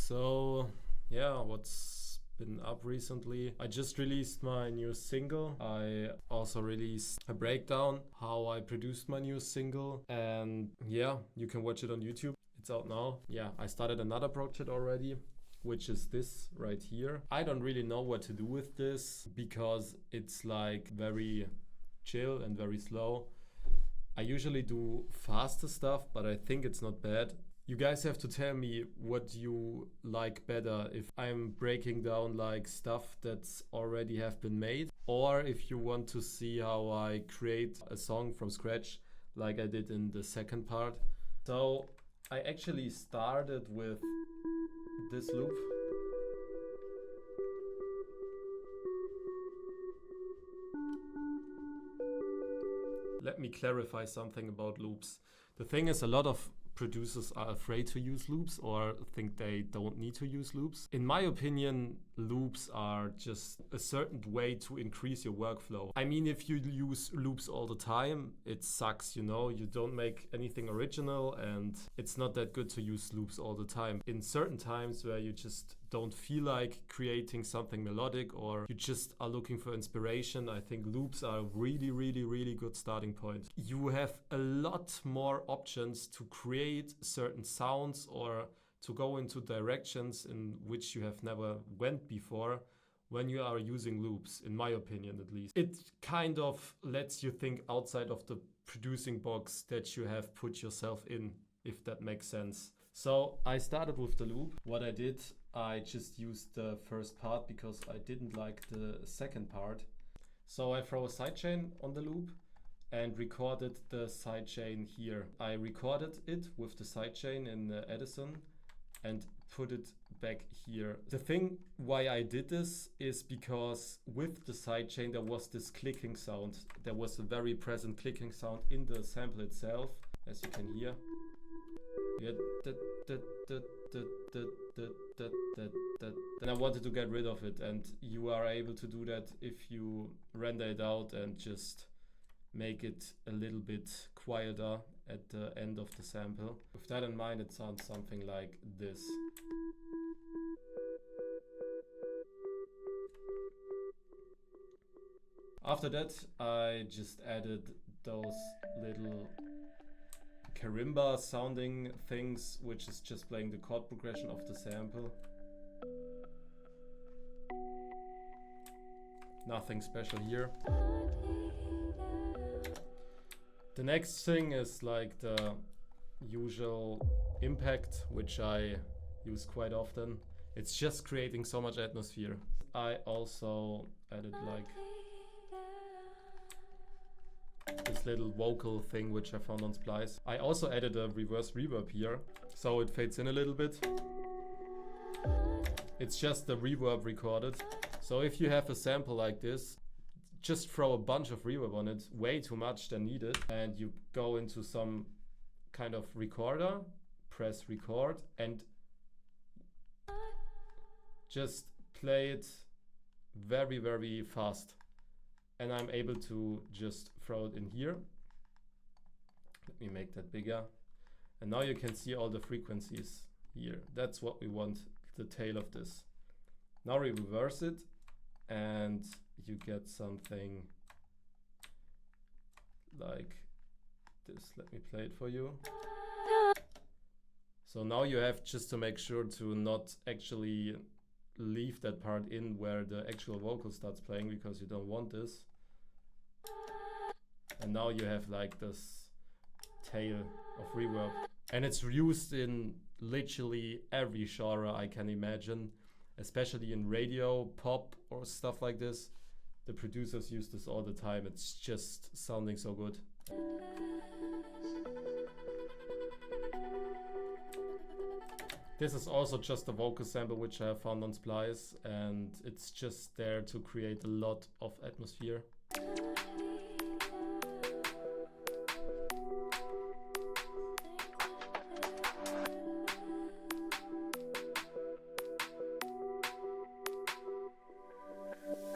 So, yeah, what's been up recently? I just released my new single. I also released a breakdown how I produced my new single, and yeah, you can watch it on YouTube. It's out now. Yeah, I started another project already, which is this right here. I don't really know what to do with this because it's like very chill and very slow. I usually do faster stuff, but I think it's not bad. You guys have to tell me what you like better, if I'm breaking down like stuff that's already have been made, or if you want to see how I create a song from scratch like I did in the second part. So I actually started with this loop. Let me clarify something about loops. The thing is, a lot of producers are afraid to use loops or think they don't need to use loops. In my opinion, loops are just a certain way to increase your workflow. I mean, if you use loops all the time, it sucks, you know, you don't make anything original, and it's not that good to use loops all the time. In certain times where you just don't feel like creating something melodic or you just are looking for inspiration, I think loops are a really good starting point. You have a lot more options to create certain sounds or to go into directions in which you have never went before when you are using loops, in my opinion at least. It kind of lets you think outside of the producing box that you have put yourself in, if that makes sense. So I started with the loop. What I did, I just used the first part because I didn't like the second part. So I throw a sidechain on the loop and recorded the sidechain here. I recorded it with the sidechain in Edison and put it back here. The thing why I did this is because with the sidechain there was this clicking sound. There was a very present clicking sound in the sample itself, as you can hear. And I wanted to get rid of it, and you are able to do that if you render it out and just make it a little bit quieter at the end of the sample. With that in mind, it sounds something like this. After that, I just added those little karimba sounding things, which is just playing the chord progression of the sample. Nothing special here. The next thing is like the usual impact, which I use quite often. It's just creating so much atmosphere. I also added like this little vocal thing which I found on Splice. I also added a reverse reverb here, so it fades in a little bit. It's just the reverb recorded. So if you have a sample like this, just throw a bunch of reverb on it, way too much than needed, and you go into some kind of recorder, press record, and just play it very fast. And I'm able to just throw it in here. Let me make that bigger. And now you can see all the frequencies here. That's what we want, the tail of this. Now we reverse it and you get something like this. Let me play it for you. So now you have just to make sure to not actually leave that part in where the actual vocal starts playing, because you don't want this. And now you have like this tail of reverb, and it's used in literally every genre I can imagine, especially in radio, pop or stuff like this. The producers use this all the time. It's just sounding so good. This is also just a vocal sample which I found on Splice, and it's just there to create a lot of atmosphere.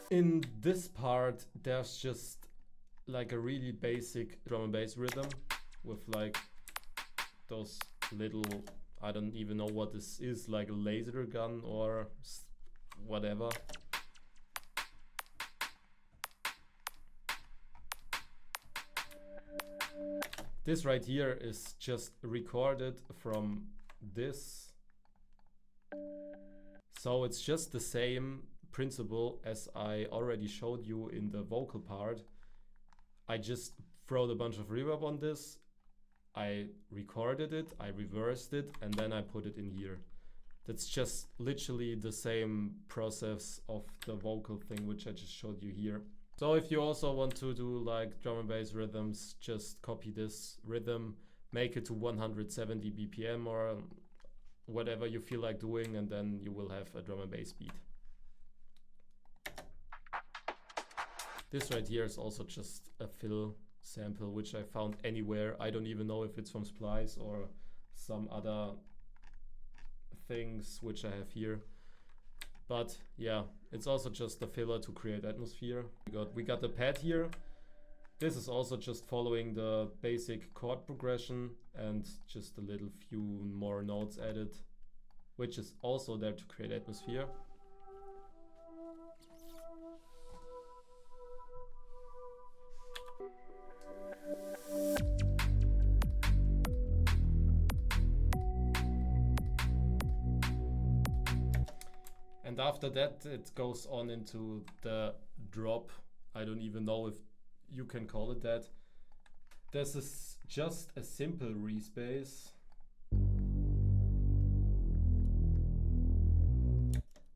In this part, there's just like a really basic drum and bass rhythm with like those little I don't even know what this is, like a laser gun or whatever. This right here is just recorded from this. So it's just the same principle as I already showed you in the vocal part. I just throw a bunch of reverb on this, I recorded it, I reversed it, and then I put it in here. That's just literally the same process of the vocal thing which I just showed you here. So if you also want to do like drum and bass rhythms, just copy this rhythm, make it to 170 BPM or whatever you feel like doing, and then you will have a drum and bass beat. This right here is also just a fill sample which I found anywhere. I don't even know if it's from Splice or some other things which I have here. But yeah, it's also just a filler to create atmosphere. We got the pad here. This is also just following the basic chord progression and just a little few more notes added, which is also there to create atmosphere. And after that, it goes on into the drop. I don't even know if you can call it that. This is just a simple respace.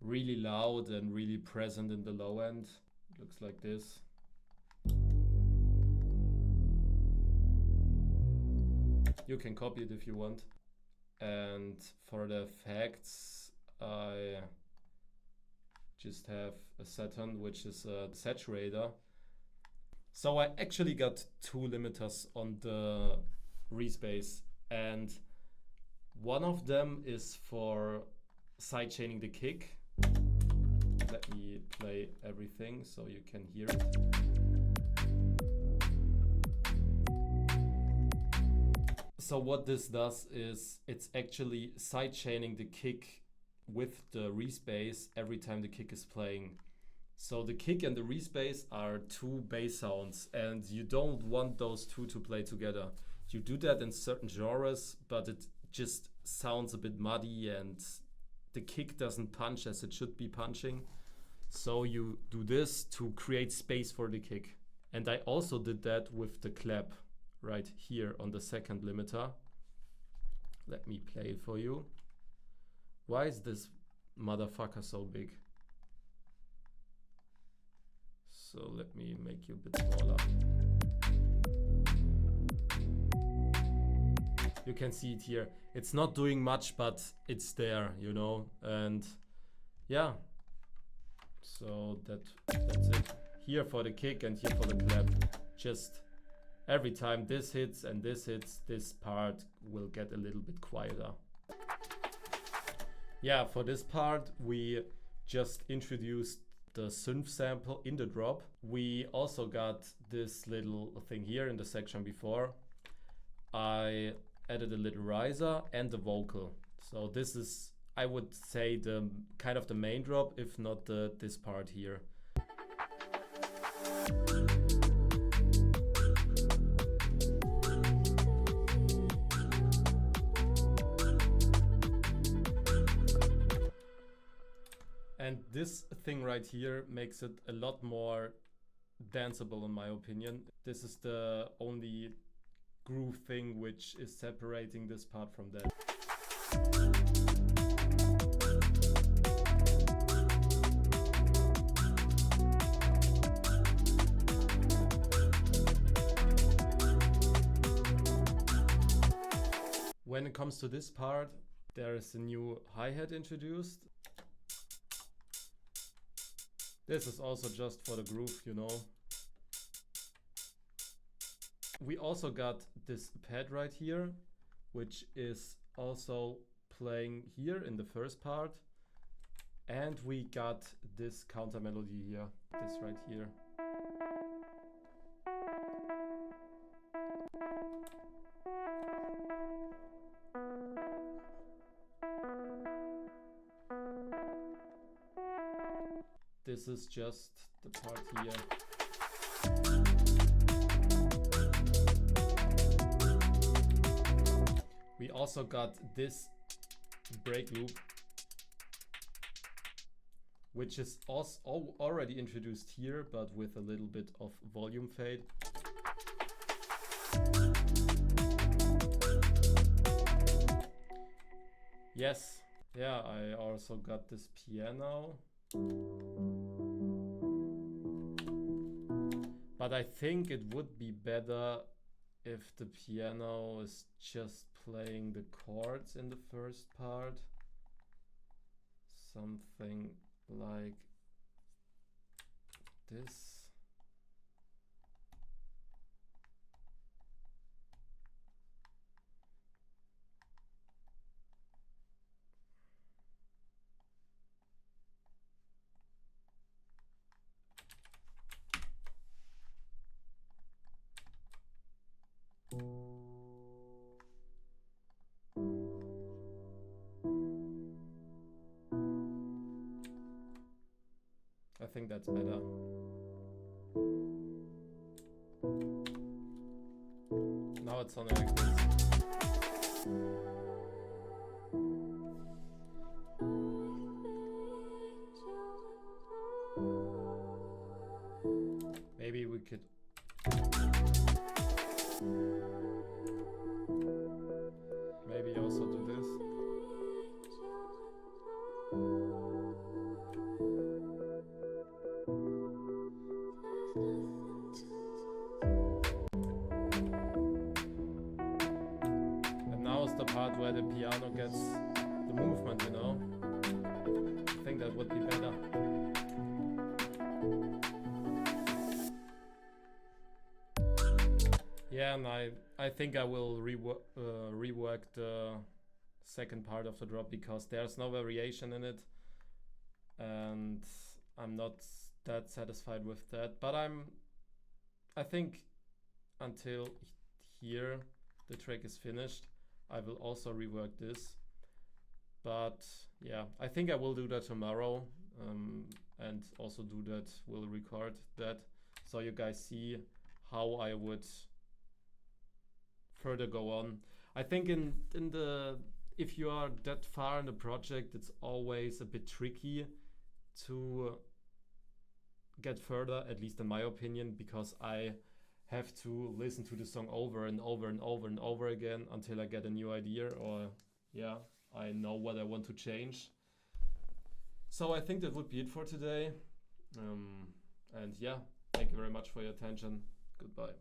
Really loud and really present in the low end. It looks like this. You can copy it if you want. And for the effects, I just have a Saturn, which is a saturator. So I actually got two limiters on the respace, and one of them is for sidechaining the kick. Let me play everything so you can hear it. So what this does is it's actually sidechaining the kick with the respace every time the kick is playing. So the kick and the respace are two bass sounds, and you don't want those two to play together. You do that in certain genres, but it just sounds a bit muddy and the kick doesn't punch as it should be punching. So you do this to create space for the kick. And I also did that with the clap right here on the second limiter. Let me play it for you. Why is this motherfucker so big? So let me make you a bit smaller. You can see it here. It's not doing much, but it's there, you know. And yeah, so that's it. Here for the kick and here for the clap. Just every time this hits and this hits, this part will get a little bit quieter. Yeah, for this part, we just introduced the synth sample in the drop. We also got this little thing here in the section before. I added a little riser and the vocal. So this is, I would say, the kind of the main drop, if not this part here. And this thing right here makes it a lot more danceable in my opinion. This is the only groove thing which is separating this part from that. When it comes to this part, there is a new hi-hat introduced. This is also just for the groove, you know. We also got this pad right here, which is also playing here in the first part. And we got this counter melody here, this right here. this is just the part here. We also got this break loop, which is also already introduced here, but with a little bit of volume fade. Yes, yeah, I also got this piano. But I think it would be better if the piano is just playing the chords in the first part. Something like this. I think that's better. Now it's sounding like this. Maybe we could maybe also do this. And now is the part where the piano gets the movement, you know? I think that would be better. Yeah, and I think I will rework the second part of the drop because there's no variation in it, and I'm not that satisfied with that. But I think until here the track is finished, I will also rework this. But yeah, I think I will do that tomorrow, and also do that, will record that, so you guys see how I would further go on. I think in the, if you are that far in the project, it's always a bit tricky to get further, at least in my opinion, because I have to listen to the song over and over and over and over again until I get a new idea, or yeah, I know what I want to change. So I think that would be it for today. And yeah, thank you very much for your attention. Goodbye.